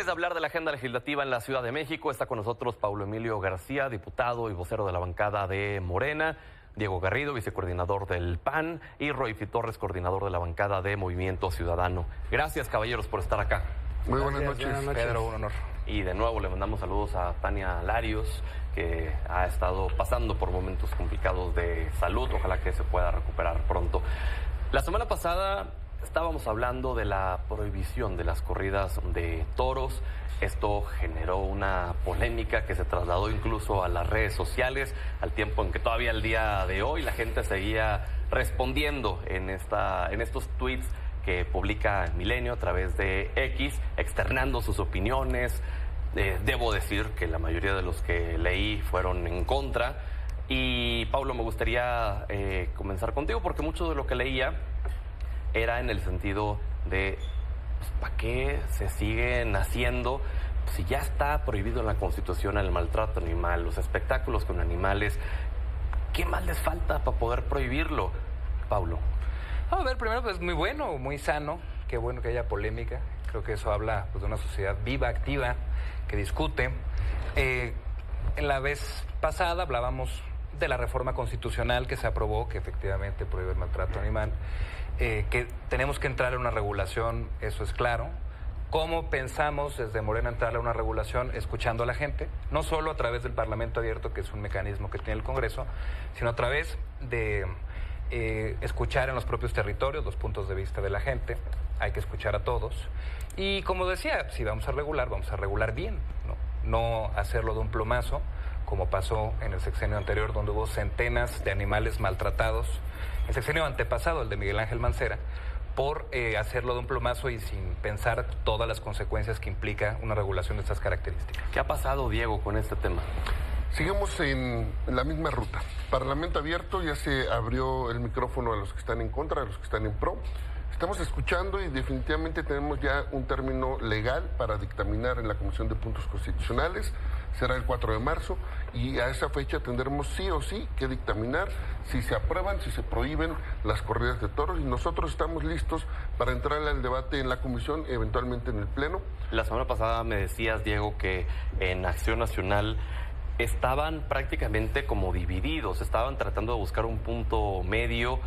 Antes de hablar de la agenda legislativa en la Ciudad de México, está con nosotros Paulo Emilio García, diputado y vocero de la bancada de Morena, Diego Garrido, vicecoordinador del PAN, y Roifi Torres, coordinador de la bancada de Movimiento Ciudadano. Gracias, caballeros, por estar acá. Muy buenas noches, Pedro, un honor. Y de nuevo le mandamos saludos a Tania Larios, que ha estado pasando por momentos complicados de salud. Ojalá que se pueda recuperar pronto. La semana pasada estábamos hablando de la prohibición de las corridas de toros. Esto generó una polémica que se trasladó incluso a las redes sociales, al tiempo en que todavía el día de hoy la gente seguía respondiendo en estos tweets que publica Milenio a través de X, externando sus opiniones. Debo decir que la mayoría de los que leí fueron en contra. Y Paulo, me gustaría comenzar contigo, porque mucho de lo que leía era en el sentido de pues, ¿para qué se siguen haciendo? Si ya está prohibido en la Constitución el maltrato animal, los espectáculos con animales, ¿qué más les falta para poder prohibirlo, Paulo? A ver, primero, pues muy bueno, muy sano. Qué bueno que haya polémica. Creo que eso habla pues, de una sociedad viva, activa, que discute. En la vez pasada hablábamos de la reforma constitucional que se aprobó, que efectivamente prohíbe el maltrato animal, que tenemos que entrar en una regulación, eso es claro. ¿Cómo pensamos desde Morena entrar a una regulación? Escuchando a la gente, no solo a través del Parlamento Abierto, que es un mecanismo que tiene el Congreso, sino a través de escuchar en los propios territorios los puntos de vista de la gente. Hay que escuchar a todos. Y como decía, si vamos a regular bien, no hacerlo de un plumazo, como pasó en el sexenio anterior, donde hubo centenas de animales maltratados. El sexenio antepasado, el de Miguel Ángel Mancera, por hacerlo de un plumazo y sin pensar todas las consecuencias que implica una regulación de estas características. ¿Qué ha pasado, Diego, con este tema? Seguimos en la misma ruta. Parlamento abierto, ya se abrió el micrófono a los que están en contra, a los que están en pro. Estamos escuchando y definitivamente tenemos ya un término legal para dictaminar en la Comisión de Puntos Constitucionales. Será el 4 de marzo y a esa fecha tendremos sí o sí que dictaminar si se aprueban, si se prohíben las corridas de toros, y nosotros estamos listos para entrar al debate en la comisión, eventualmente en el Pleno. La semana pasada me decías, Diego, que en Acción Nacional estaban prácticamente como divididos, estaban tratando de buscar un punto medio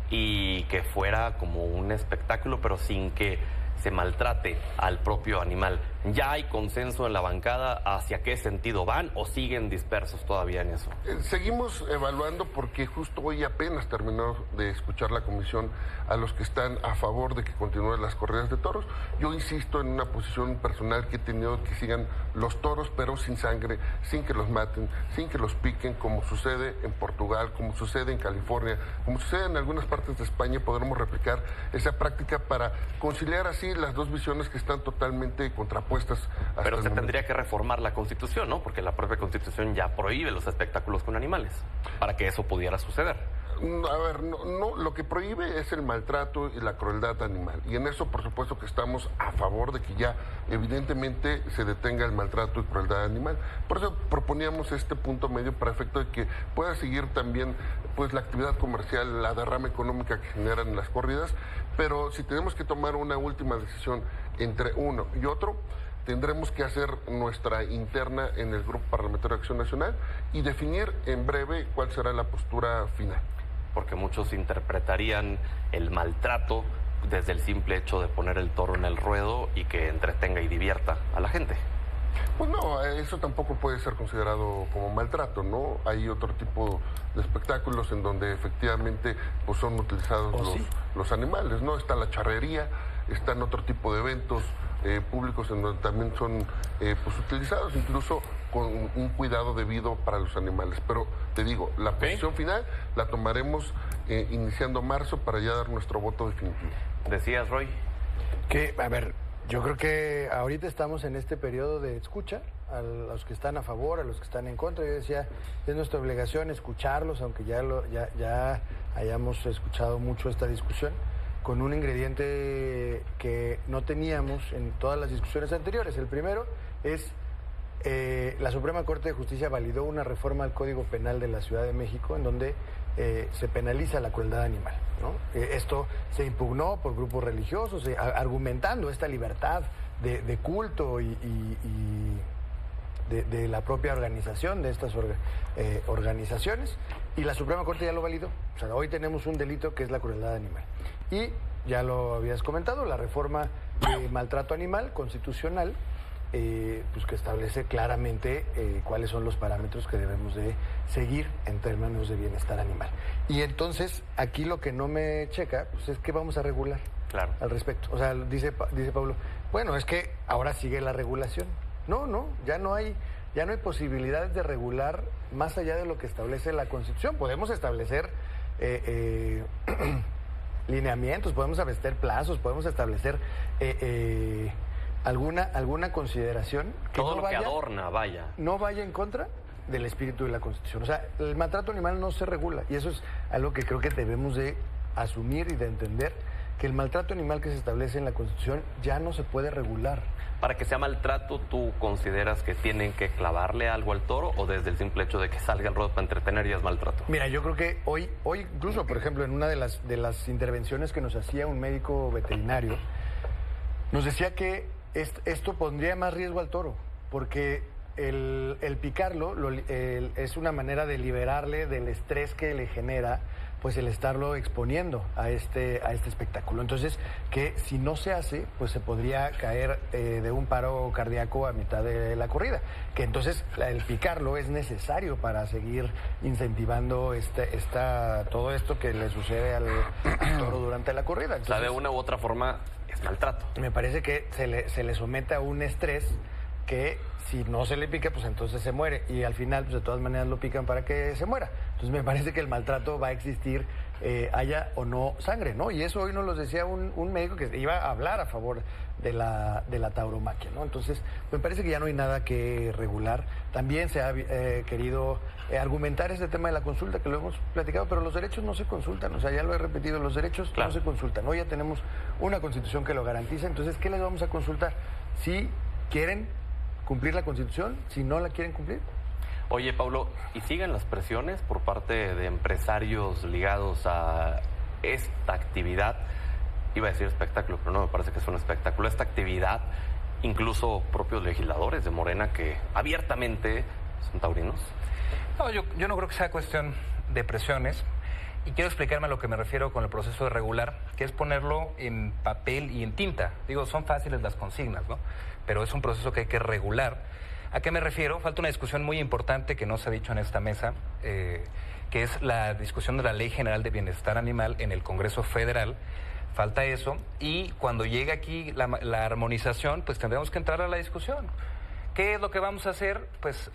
y que fuera como un espectáculo, pero sin que se maltrate al propio animal. ¿Ya hay consenso en la bancada hacia qué sentido van o siguen dispersos todavía en eso? Seguimos evaluando porque justo hoy apenas terminó de escuchar la comisión a los que están a favor de que continúen las corridas de toros. Yo insisto en una posición personal que he tenido, que sigan los toros, pero sin sangre, sin que los maten, sin que los piquen, como sucede en Portugal, como sucede en California, como sucede en algunas partes de España. Podremos replicar esa práctica para conciliar así las dos visiones que están totalmente contrapuestas. Pero se tendría que reformar la Constitución, ¿no? Porque la propia Constitución ya prohíbe los espectáculos con animales, para que eso pudiera suceder. A ver, no, lo que prohíbe es el maltrato y la crueldad animal. Y en eso, por supuesto, que estamos a favor de que ya, evidentemente, se detenga el maltrato y crueldad animal. Por eso proponíamos este punto medio para efecto de que pueda seguir también pues la actividad comercial, la derrama económica que generan las corridas. Pero si tenemos que tomar una última decisión entre uno y otro, tendremos que hacer nuestra interna en el Grupo Parlamentario de Acción Nacional y definir en breve cuál será la postura final. Porque muchos interpretarían el maltrato desde el simple hecho de poner el toro en el ruedo y que entretenga y divierta a la gente. Pues no, eso tampoco puede ser considerado como maltrato, ¿no? Hay otro tipo de espectáculos en donde efectivamente pues, son utilizados los animales, ¿no? Está la charrería, están otro tipo de eventos públicos en donde también son pues, utilizados, incluso con un cuidado debido para los animales. Pero te digo, la posición final la tomaremos iniciando marzo para ya dar nuestro voto definitivo. ¿Decías, Roy? Que, a ver, yo creo que ahorita estamos en este periodo de escucha a los que están a favor, a los que están en contra. Yo decía, es nuestra obligación escucharlos, aunque ya hayamos escuchado mucho esta discusión, con un ingrediente que no teníamos en todas las discusiones anteriores. El primero es la Suprema Corte de Justicia validó una reforma al Código Penal de la Ciudad de México en donde se penaliza la crueldad animal, ¿no? Esto se impugnó por grupos religiosos, argumentando esta libertad de culto y de la propia organización de estas organizaciones, y la Suprema Corte ya lo validó. O sea, hoy tenemos un delito que es la crueldad animal. Y ya lo habías comentado, la reforma de maltrato animal constitucional, pues que establece claramente cuáles son los parámetros que debemos de seguir en términos de bienestar animal. Y entonces, aquí lo que no me checa, pues es que vamos a regular al respecto. O sea, dice Pablo, bueno, es que ahora sigue la regulación. No, ya no hay posibilidades de regular más allá de lo que establece la Constitución. Podemos establecer lineamientos, podemos establecer plazos, podemos establecer alguna consideración que todo lo que adorna, no vaya en contra del espíritu de la Constitución. O sea, el maltrato animal no se regula, y eso es algo que creo que debemos de asumir y de entender, que el maltrato animal que se establece en la Constitución ya no se puede regular. Para que sea maltrato, ¿tú consideras que tienen que clavarle algo al toro, o desde el simple hecho de que salga al ruedo para entretener ya es maltrato? Mira, yo creo que hoy incluso, por ejemplo, en una de las intervenciones que nos hacía un médico veterinario, nos decía que esto pondría más riesgo al toro, porque el picarlo es una manera de liberarle del estrés que le genera pues el estarlo exponiendo a este espectáculo. Entonces, que si no se hace, pues se podría caer de un paro cardíaco a mitad de la corrida. Que entonces el picarlo es necesario para seguir incentivando todo esto que le sucede al toro durante la corrida. Entonces, o sea, de una u otra forma es maltrato. Me parece que se le somete a un estrés que si no se le pica, pues entonces se muere. Y al final, pues de todas maneras lo pican para que se muera. Entonces me parece que el maltrato va a existir, haya o no sangre, ¿no? Y eso hoy nos lo decía un médico que iba a hablar a favor de la tauromaquia, ¿no? Entonces me parece que ya no hay nada que regular. También se ha querido argumentar este tema de la consulta, que lo hemos platicado, pero los derechos no se consultan. O sea, ya lo he repetido, los derechos no se consultan. Hoy ya tenemos una Constitución que lo garantiza. Entonces, ¿qué les vamos a consultar? Si quieren cumplir la Constitución, si no la quieren cumplir. Oye, Pablo, ¿y siguen las presiones por parte de empresarios ligados a esta actividad? Iba a decir espectáculo, pero no, me parece que es un espectáculo. Esta actividad, incluso propios legisladores de Morena que abiertamente son taurinos. No, yo no creo que sea cuestión de presiones. Y quiero explicarme a lo que me refiero con el proceso de regular, que es ponerlo en papel y en tinta. Digo, son fáciles las consignas, ¿no? Pero es un proceso que hay que regular. ¿A qué me refiero? Falta una discusión muy importante que no se ha dicho en esta mesa, que es la discusión de la Ley General de Bienestar Animal en el Congreso Federal. Falta eso. Y cuando llegue aquí la armonización, pues tendremos que entrar a la discusión. ¿Qué es lo que vamos a hacer? Pues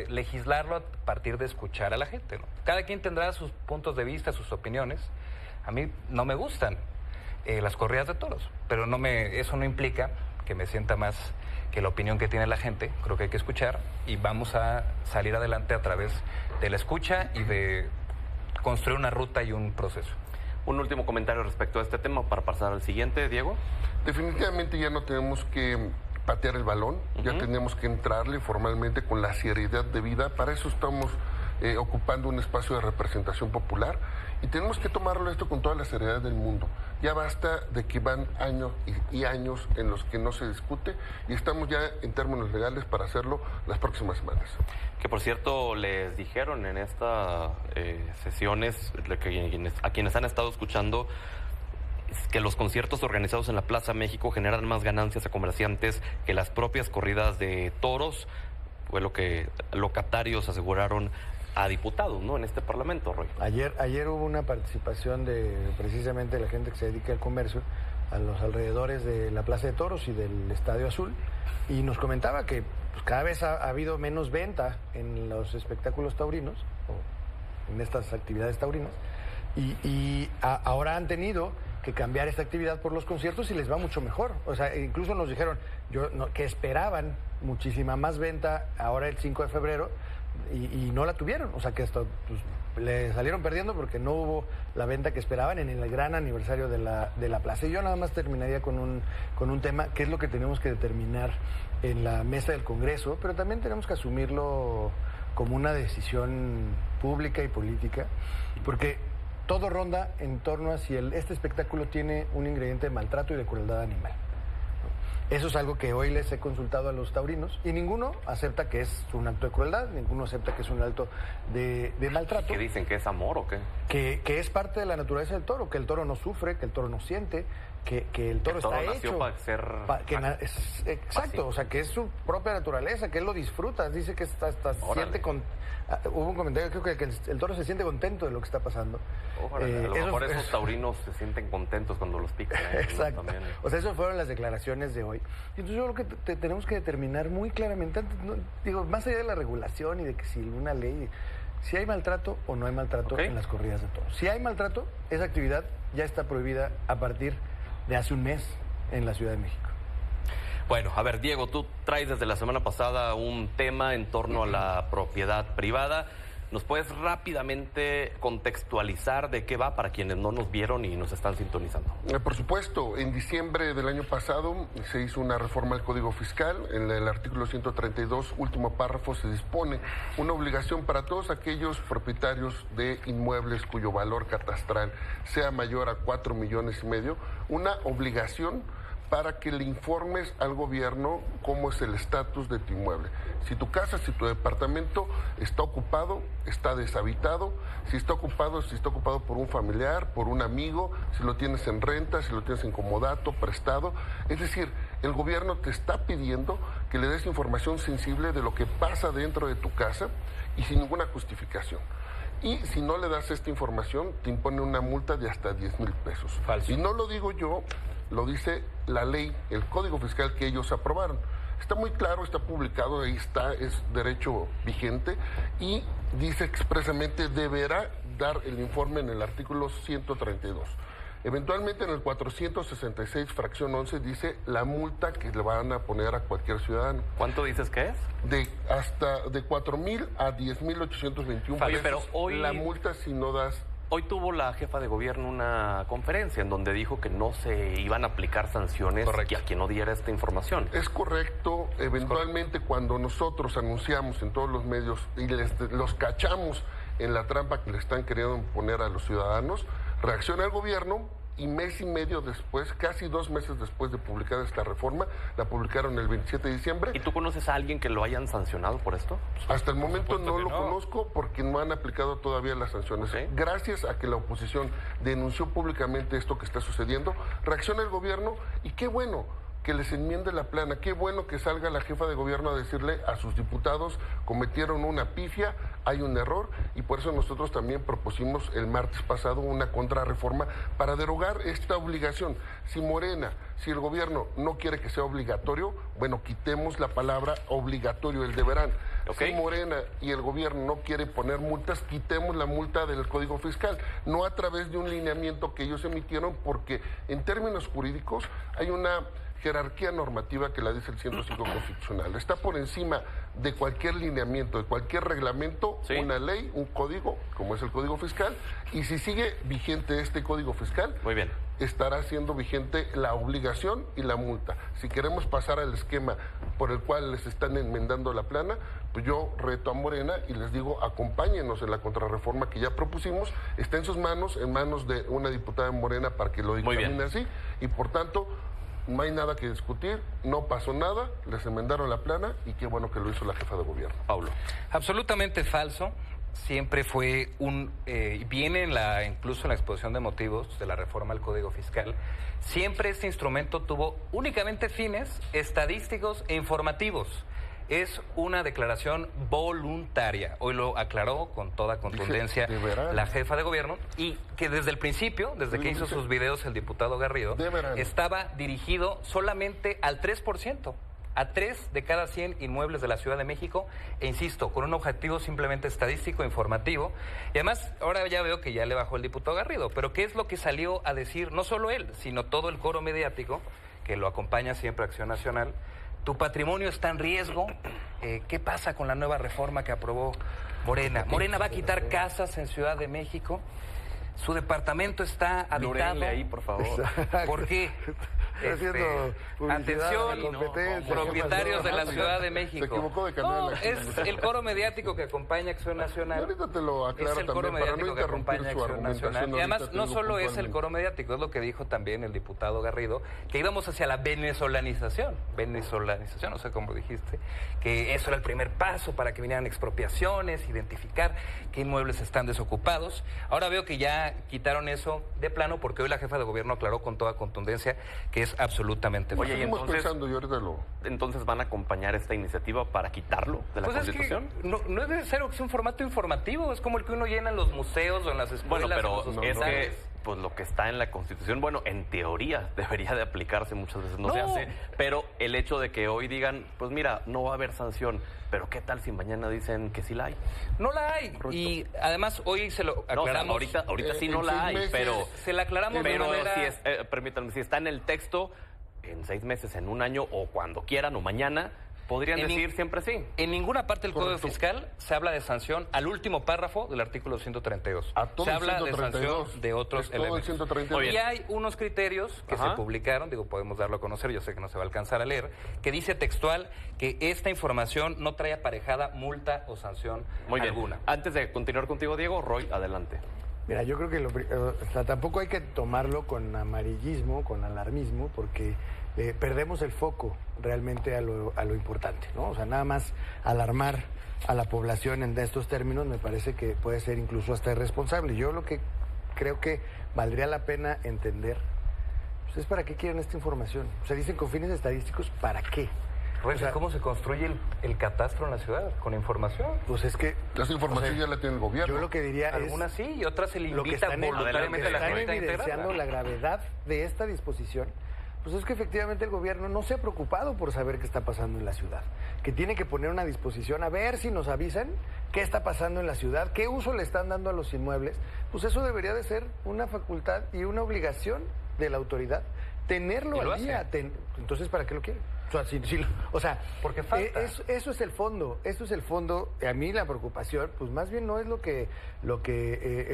legislarlo a partir de escuchar a la gente, ¿no? Cada quien tendrá sus puntos de vista, sus opiniones. A mí no me gustan las corridas de toros, pero eso no implica que me sienta más que la opinión que tiene la gente. Creo que hay que escuchar y vamos a salir adelante a través de la escucha y de construir una ruta y un proceso. Un último comentario respecto a este tema para pasar al siguiente, Diego. Definitivamente ya no tenemos que patear el balón, ya tenemos que entrarle formalmente con la seriedad debida. Para eso estamos ocupando un espacio de representación popular y tenemos que tomarlo esto con toda la seriedad del mundo. Ya basta de que van años y años en los que no se discute y estamos ya en términos legales para hacerlo las próximas semanas. Que por cierto les dijeron en estas sesiones a quienes han estado escuchando que los conciertos organizados en la Plaza México generan más ganancias a comerciantes que las propias corridas de toros. Fue lo que locatarios aseguraron a diputados, ¿no?, en este Parlamento, Roy. Ayer hubo una participación de precisamente la gente que se dedica al comercio a los alrededores de la Plaza de Toros y del Estadio Azul, y nos comentaba que pues, cada vez ha habido menos venta en los espectáculos taurinos, o en estas actividades taurinas, y ahora han tenido que cambiar esta actividad por los conciertos y les va mucho mejor. O sea, incluso nos dijeron que esperaban muchísima más venta ahora el 5 de febrero y no la tuvieron. O sea, que hasta pues, le salieron perdiendo porque no hubo la venta que esperaban en el gran aniversario de la plaza. Y yo nada más terminaría con un tema, que es lo que tenemos que determinar en la mesa del Congreso, pero también tenemos que asumirlo como una decisión pública y política, porque todo ronda en torno a si este espectáculo tiene un ingrediente de maltrato y de crueldad animal. Eso es algo que hoy les he consultado a los taurinos y ninguno acepta que es un acto de crueldad, ninguno acepta que es un acto de maltrato. ¿Qué dicen? ¿Que es amor o qué? Que es parte de la naturaleza del toro, que el toro no sufre, que el toro no siente, que el toro está hecho para ser exacto, o sea, que es su propia naturaleza, que él lo disfruta, dice que hasta siente hubo un comentario, creo que el toro se siente contento de lo que está pasando. A lo mejor esos taurinos se sienten contentos cuando los pican. Exacto. También. O sea, esas fueron las declaraciones de hoy. Entonces yo creo que tenemos que determinar muy claramente, más allá de la regulación y de que si una ley, si hay maltrato o no hay maltrato en las corridas de toros. Si hay maltrato, esa actividad ya está prohibida a partir de hace un mes en la Ciudad de México. Bueno, a ver, Diego, tú traes desde la semana pasada un tema en torno a la propiedad privada. ¿Nos puedes rápidamente contextualizar de qué va para quienes no nos vieron y nos están sintonizando? Por supuesto, en diciembre del año pasado se hizo una reforma al Código Fiscal. En el artículo 132, último párrafo, se dispone una obligación para todos aquellos propietarios de inmuebles cuyo valor catastral sea mayor a 4,5 millones, una obligación para que le informes al gobierno cómo es el estatus de tu inmueble. Si tu casa, si tu departamento está ocupado, está deshabitado, si está ocupado por un familiar, por un amigo, si lo tienes en renta, si lo tienes en comodato, prestado. Es decir, el gobierno te está pidiendo que le des información sensible de lo que pasa dentro de tu casa y sin ninguna justificación. Y si no le das esta información, te impone una multa de hasta 10,000 pesos. Falso. Y no lo digo yo, lo dice la ley, el Código Fiscal que ellos aprobaron. Está muy claro, está publicado, ahí está, es derecho vigente y dice expresamente deberá dar el informe en el artículo 132. Eventualmente en el 466, fracción 11, dice la multa que le van a poner a cualquier ciudadano. ¿Cuánto dices que es? De 4,000 a 10,821 pesos. Pero hoy la multa si no das. Hoy tuvo la jefa de gobierno una conferencia en donde dijo que no se iban a aplicar sanciones a quien no diera esta información. Es correcto. Eventualmente cuando nosotros anunciamos en todos los medios y los cachamos en la trampa que le están queriendo poner a los ciudadanos, reacciona el gobierno y mes y medio después, casi 2 meses después de publicar esta reforma, la publicaron el 27 de diciembre. ¿Y tú conoces a alguien que lo hayan sancionado por esto? Hasta el momento no lo conozco porque no han aplicado todavía las sanciones. Okay. Gracias a que la oposición denunció públicamente esto que está sucediendo, reacciona el gobierno y qué bueno que les enmiende la plana, qué bueno que salga la jefa de gobierno a decirle a sus diputados cometieron una pifia, hay un error y por eso nosotros también propusimos el martes pasado una contrarreforma para derogar esta obligación. Si Morena, si el gobierno no quiere que sea obligatorio, bueno, quitemos la palabra obligatorio, el deberán. Si Morena y el gobierno no quiere poner multas, quitemos la multa del Código Fiscal, no a través de un lineamiento que ellos emitieron, porque en términos jurídicos hay una jerarquía normativa que la dice el 105 constitucional. Está por encima de cualquier lineamiento, de cualquier reglamento, una ley, un código, como es el Código Fiscal, y si sigue vigente este Código Fiscal, muy bien, estará siendo vigente la obligación y la multa. Si queremos pasar al esquema por el cual les están enmendando la plana, pues yo reto a Morena y les digo, acompáñenos en la contrarreforma que ya propusimos, está en sus manos, en manos de una diputada de Morena para que lo dictamine así, y por tanto no hay nada que discutir, no pasó nada, les enmendaron la plana y qué bueno que lo hizo la jefa de gobierno. Pablo. Absolutamente falso. Siempre fue viene incluso en la exposición de motivos de la reforma al Código Fiscal, siempre este instrumento tuvo únicamente fines estadísticos e informativos. Es una declaración voluntaria. Hoy lo aclaró con toda contundencia la jefa de gobierno y que desde el principio, desde que hizo sus videos el diputado Garrido, estaba dirigido solamente al 3%. A 3 de cada 100 inmuebles de la Ciudad de México, e insisto, con un objetivo simplemente estadístico, informativo. Y además, ahora ya veo que ya le bajó el diputado Garrido, pero ¿qué es lo que salió a decir no solo él, sino todo el coro mediático que lo acompaña siempre Acción Nacional? Tu patrimonio está en riesgo. ¿Qué pasa con la nueva reforma que aprobó Morena? Morena va a quitar casas en Ciudad de México. Su departamento está habitado. Ahí, por favor. ¿Por qué? haciendo publicidad a la atención, competencia. propietarios de la Ciudad de México. Se equivocó de canal. No, es el coro mediático que acompaña Acción Y Nacional. ahorita te lo aclaro Es el coro también, para no mediático que interrumpir acompaña su Acción argumentación. Nacional. Y además, ahorita te no digo solo es el puntualmente. coro mediático, es lo que dijo también el diputado Garrido, que íbamos hacia la venezolanización, no sé cómo dijiste, que eso era el primer paso para que vinieran expropiaciones, identificar qué inmuebles están desocupados. Ahora veo que ya quitaron eso de plano porque hoy la jefa de gobierno aclaró con toda contundencia que es absolutamente Oye, falso. y Seguimos entonces- pensando y ahorita lo... Entonces van a acompañar esta iniciativa para quitarlo de la Pues Constitución. es que no es necesario que sea un formato informativo, es como el que uno llena en los museos o en las escuelas. Bueno, pero en los es que hospitales. pues lo que está en la Constitución, bueno, en teoría debería de aplicarse, muchas veces no se No. hace, pero el hecho de que hoy digan, pues mira, no va a haber sanción, pero ¿qué tal si mañana dicen que sí la hay? No la hay. Correcto. Y además hoy se lo No, o sea, aclaramos. ahorita sí en no la 6 hay, meses pero Se la aclaramos de pero manera... si es, permítanme, si está en el texto, en 6 meses, en un año, o cuando quieran, o mañana, podrían En decir siempre sí. En ninguna parte del Código Correcto. Fiscal se habla de sanción al último párrafo del artículo 132. A todo Se el habla de 132. sanción de otros Es todo el elementos. 132. Y hay unos criterios que Ajá. se publicaron, digo, podemos darlo a conocer, yo sé que no se va a alcanzar a leer, que dice textual que esta información no trae aparejada multa o sanción Muy bien. alguna. Antes de continuar contigo, Diego, Roy, adelante. Mira, yo creo que o sea, tampoco hay que tomarlo con amarillismo, con alarmismo, porque perdemos el foco realmente a lo importante, ¿no? O sea, nada más alarmar a la población en estos términos me parece que puede ser incluso hasta irresponsable. Yo lo que creo que valdría la pena entender pues, es para qué quieren esta información. O sea, dicen con fines estadísticos, ¿para qué? Roy, O sea, ¿cómo se construye el catastro en la ciudad? ¿Con información? Pues es que Esa información o sea, ya la tiene el gobierno. yo lo que diría es... Algunas sí y otras se le Lo que invita están, voluntariamente a la están gente a evidenciando integrarla. la gravedad de esta disposición, pues es que efectivamente el gobierno no se ha preocupado por saber qué está pasando en la ciudad, que tiene que poner una disposición a ver si nos avisan qué está pasando en la ciudad, qué uso le están dando a los inmuebles, pues eso debería de ser una facultad y una obligación de la autoridad, tenerlo Y lo al día. hace. Entonces, ¿para qué lo quiere? O sea, o sea, Porque falta. eso es el fondo, eso es el fondo. A mí la preocupación, pues más bien no es lo que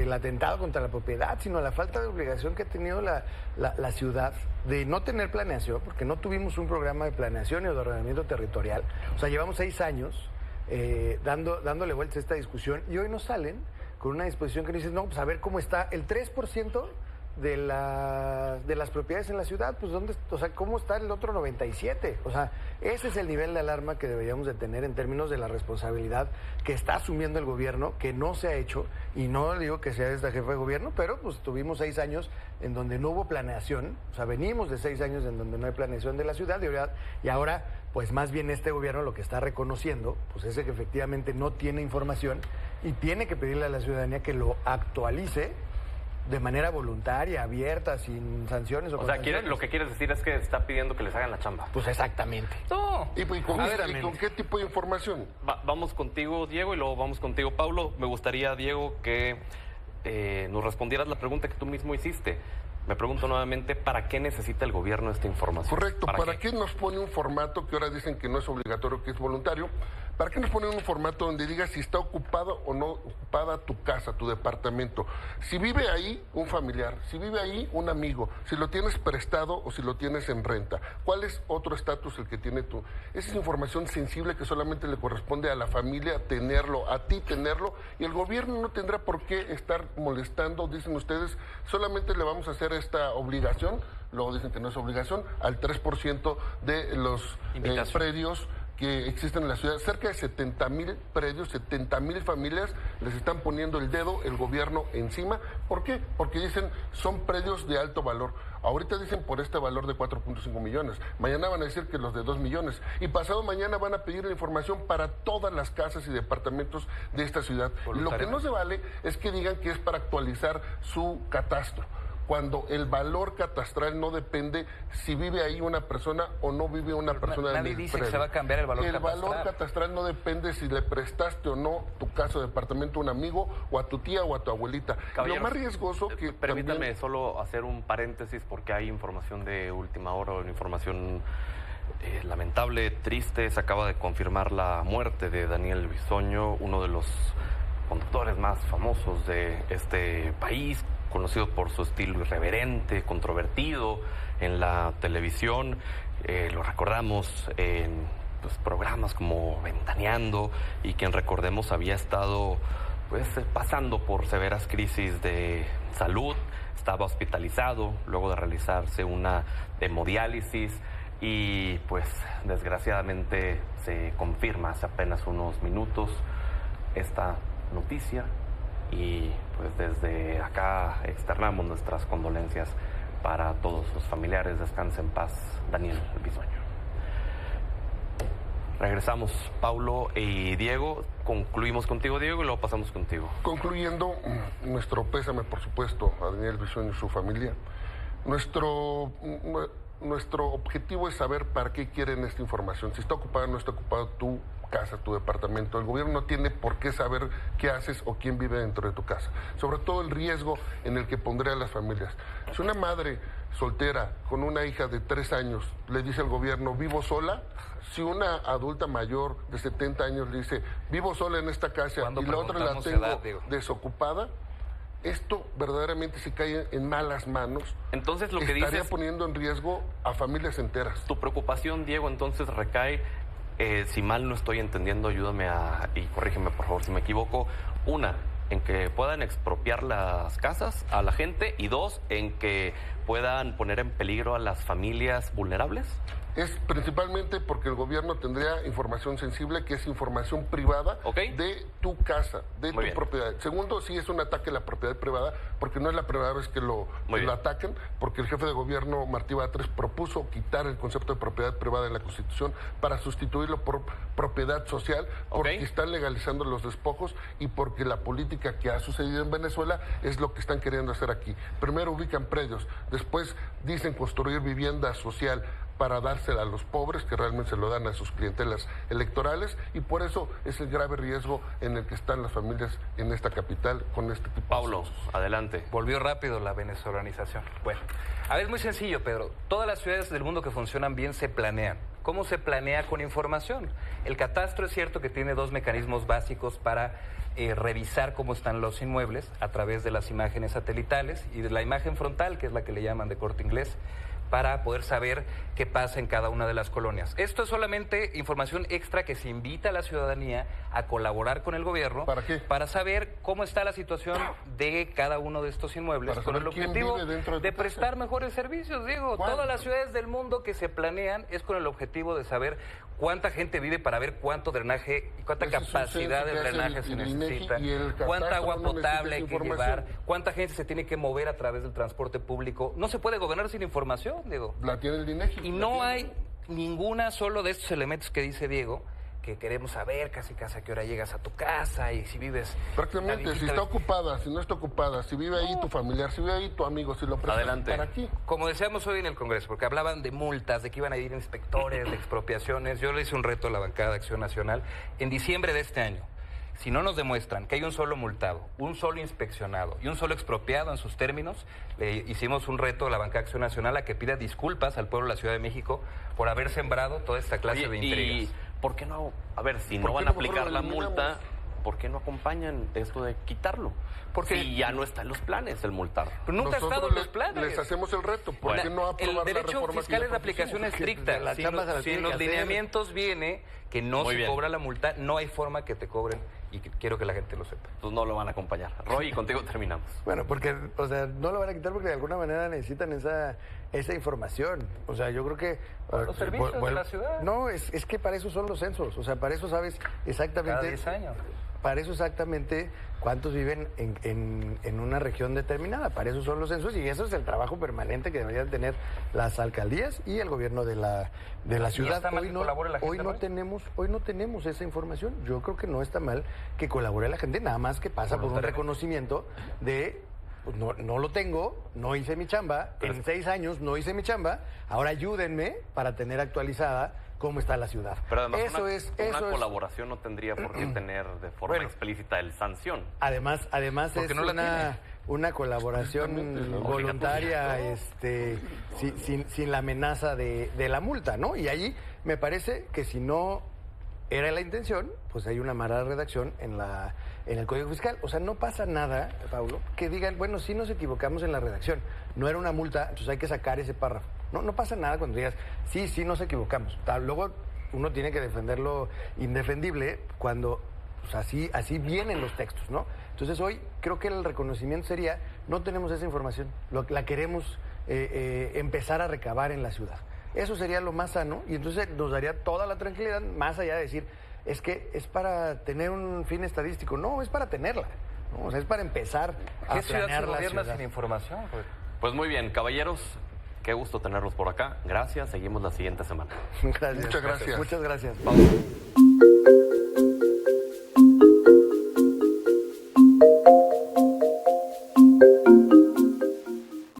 el atentado contra la propiedad, sino la falta de obligación que ha tenido la ciudad de no tener planeación, porque no tuvimos un programa de planeación y de ordenamiento territorial. O sea, llevamos 6 años dándole vueltas a esta discusión y hoy nos salen con una disposición que dices, no, pues a ver cómo está el 3% de las propiedades en la ciudad, pues dónde, o sea, cómo está el otro 97%. O sea, ese es el nivel de alarma que deberíamos de tener en términos de la responsabilidad que está asumiendo el gobierno, que no se ha hecho, y no digo que sea esta jefa de gobierno, pero pues tuvimos 6 años en donde no hubo planeación, o sea, venimos de 6 años en donde no hay planeación de la ciudad, y ahora, pues más bien este gobierno lo que está reconociendo, pues es que efectivamente no tiene información y tiene que pedirle a la ciudadanía que lo actualice de manera voluntaria, abierta, sin sanciones o O con sea, sanciones. lo que quieres decir es que está pidiendo que les hagan la chamba. Pues exactamente. No. ¿Y con qué tipo de información? Vamos contigo, Diego, y luego vamos contigo, Paulo. Me gustaría, Diego, que nos respondieras la pregunta que tú mismo hiciste. Me pregunto nuevamente, ¿para qué necesita el gobierno esta información? Correcto, ¿para qué nos pone un formato que ahora dicen que no es obligatorio, que es voluntario? ¿Para qué nos ponen un formato donde diga si está ocupado o no ocupada tu casa, tu departamento? Si vive ahí un familiar, si vive ahí un amigo, si lo tienes prestado o si lo tienes en renta. ¿Cuál es otro estatus el que tiene tú? Esa es información sensible que solamente le corresponde a la familia tenerlo, a ti tenerlo, y el gobierno no tendrá por qué estar molestando, dicen ustedes, solamente le vamos a hacer esta obligación, luego dicen que no es obligación, al 3% de los predios que existen en la ciudad. Cerca de 70,000 predios, 70,000 familias les están poniendo el dedo el gobierno encima. ¿Por qué? Porque dicen son predios de alto valor. Ahorita dicen por este valor de 4.5 millones. Mañana van a decir que los de 2 millones. Y pasado mañana van a pedir la información para todas las casas y departamentos de esta ciudad. Lo que no se vale es que digan que es para actualizar su catastro, cuando el valor catastral no depende si vive ahí una persona o no vive una persona en el Nadie dice predio. que se va a cambiar el valor catastral. El valor catastral no depende si le prestaste o no tu casa de departamento a un amigo o a tu tía o a tu abuelita. Caballeros, Lo más riesgoso que permítanme también... solo hacer un paréntesis porque hay información de última hora, una información lamentable, triste. Se acaba de confirmar la muerte de Daniel Bisoño, uno de los conductores más famosos de este país, conocido por su estilo irreverente, controvertido, en la televisión, lo recordamos en programas como Ventaneando, y quien recordemos había estado pues pasando por severas crisis de salud, estaba hospitalizado luego de realizarse una hemodiálisis y pues desgraciadamente se confirma hace apenas unos minutos esta noticia y pues desde acá externamos nuestras condolencias para todos los familiares. Descanse en paz, Daniel Bisoño. Regresamos, Paulo y Diego. Concluimos contigo, Diego, y luego pasamos contigo. Concluyendo, nuestro pésame, por supuesto, a Daniel Bisoño y su familia. Nuestro objetivo es saber para qué quieren esta información. Si está ocupada o no está ocupada tu casa, tu departamento. El gobierno no tiene por qué saber qué haces o quién vive dentro de tu casa. Sobre todo el riesgo en el que pondré a las familias. Si una madre soltera con una hija de 3 años le dice al gobierno, vivo sola, si una adulta mayor de 70 años le dice, vivo sola en esta casa y la otra la tengo desocupada, esto verdaderamente se cae en malas manos. Entonces lo que estaría dices, poniendo en riesgo a familias enteras. Tu preocupación, Diego, entonces recae, si mal no estoy entendiendo, ayúdame y corrígeme por favor si me equivoco, una, en que puedan expropiar las casas a la gente, y 2, en que puedan poner en peligro a las familias vulnerables. Es principalmente porque el gobierno tendría información sensible, que es información privada de tu casa, de tu propiedad. Segundo, sí es un ataque a la propiedad privada, porque no es la primera vez que lo atacan, porque el jefe de gobierno, Martí Batres, propuso quitar el concepto de propiedad privada en la Constitución para sustituirlo por propiedad social, porque están legalizando los despojos y porque la política que ha sucedido en Venezuela es lo que están queriendo hacer aquí. Primero ubican predios, después dicen construir vivienda social para dársela a los pobres, que realmente se lo dan a sus clientelas electorales, y por eso es el grave riesgo en el que están las familias en esta capital con este tipo Paulo, de cosas. adelante. Volvió rápido la venezolanización. Bueno, a ver, es muy sencillo, Pedro. Todas las ciudades del mundo que funcionan bien se planean. ¿Cómo se planea con información? El catastro es cierto que tiene 2 mecanismos básicos para revisar cómo están los inmuebles a través de las imágenes satelitales y de la imagen frontal, que es la que le llaman de Corte Inglés, para poder saber qué pasa en cada una de las colonias. Esto es solamente información extra que se invita a la ciudadanía a colaborar con el gobierno. ¿Para qué? Para saber cómo está la situación de cada uno de estos inmuebles, con el objetivo de prestar mejores servicios, Diego. Todas las ciudades del mundo que se planean es con el objetivo de saber cuánta gente vive, para ver cuánto drenaje y cuánta capacidad de drenaje se necesita, cuánta agua potable hay que llevar, cuánta gente se tiene que mover a través del transporte público. No se puede gobernar sin información, Diego. La tiene el INEGI. Y no hay ninguna solo de estos elementos que dice Diego, que queremos saber casi a qué hora llegas a tu casa y si vives... Prácticamente, si está ocupada, si no está ocupada, si vive ahí tu familiar, si vive ahí tu amigo, si lo prestas para aquí. Como decíamos hoy en el Congreso, porque hablaban de multas, de que iban a ir inspectores, de expropiaciones. Yo le hice un reto a la bancada de Acción Nacional en diciembre de este año. Si no nos demuestran que hay un solo multado, un solo inspeccionado y un solo expropiado en sus términos, le hicimos un reto a la bancada de Acción Nacional a que pida disculpas al pueblo de la Ciudad de México por haber sembrado toda esta clase de intrigas. ¿Por qué no? A ver, si no van a aplicar la multa, ¿por qué no acompañan esto de quitarlo? Porque si ya no está en los planes el multar. Pero nunca ha estado en los planes. Les hacemos el reto. ¿Por qué no aprobar el derecho fiscal es de aplicación estricta. Si en los lineamientos viene que no se cobra la multa, no hay forma que te cobren. Y quiero que la gente lo sepa. Pues no lo van a acompañar. Roy, contigo terminamos. Bueno, porque, o sea, no lo van a quitar porque de alguna manera necesitan esa información. O sea, yo creo que... Los servicios de la ciudad. No, es que para eso son los censos. O sea, para eso sabes exactamente... Cada 10 años. Para eso exactamente cuántos viven en una región determinada. Para eso son los censos y eso es el trabajo permanente que deberían tener las alcaldías y el gobierno de la ciudad. Hoy no tenemos esa información. Yo creo que no está mal que colabore la gente, nada más que pasa por un reconocimiento de... Pues no lo tengo, no hice mi chamba, en 6 años no hice mi chamba, ahora ayúdenme para tener actualizada cómo está la ciudad. Pero además una colaboración no tendría por qué tener de forma explícita el sanción. Además es una colaboración voluntaria, sin la amenaza de la multa, ¿no? Y allí me parece que si no era la intención, pues hay una mala redacción en el Código Fiscal. O sea, no pasa nada, Paulo, que digan, bueno, sí nos equivocamos en la redacción. No era una multa, entonces hay que sacar ese párrafo. No pasa nada cuando digas, sí, nos equivocamos. Luego uno tiene que defender lo indefendible cuando pues, así vienen los textos, ¿no? Entonces hoy creo que el reconocimiento sería, no tenemos esa información, la queremos empezar a recabar en la ciudad. Eso sería lo más sano y entonces nos daría toda la tranquilidad, más allá de decir, es que es para tener un fin estadístico. No, es para tenerla, ¿no? O sea, es para empezar a ¿Qué ciudad planear se la gobierna ciudad. sin información? Pues muy bien, caballeros, qué gusto tenerlos por acá. Gracias, seguimos la siguiente semana. Gracias. Muchas gracias. Muchas gracias. Pausa.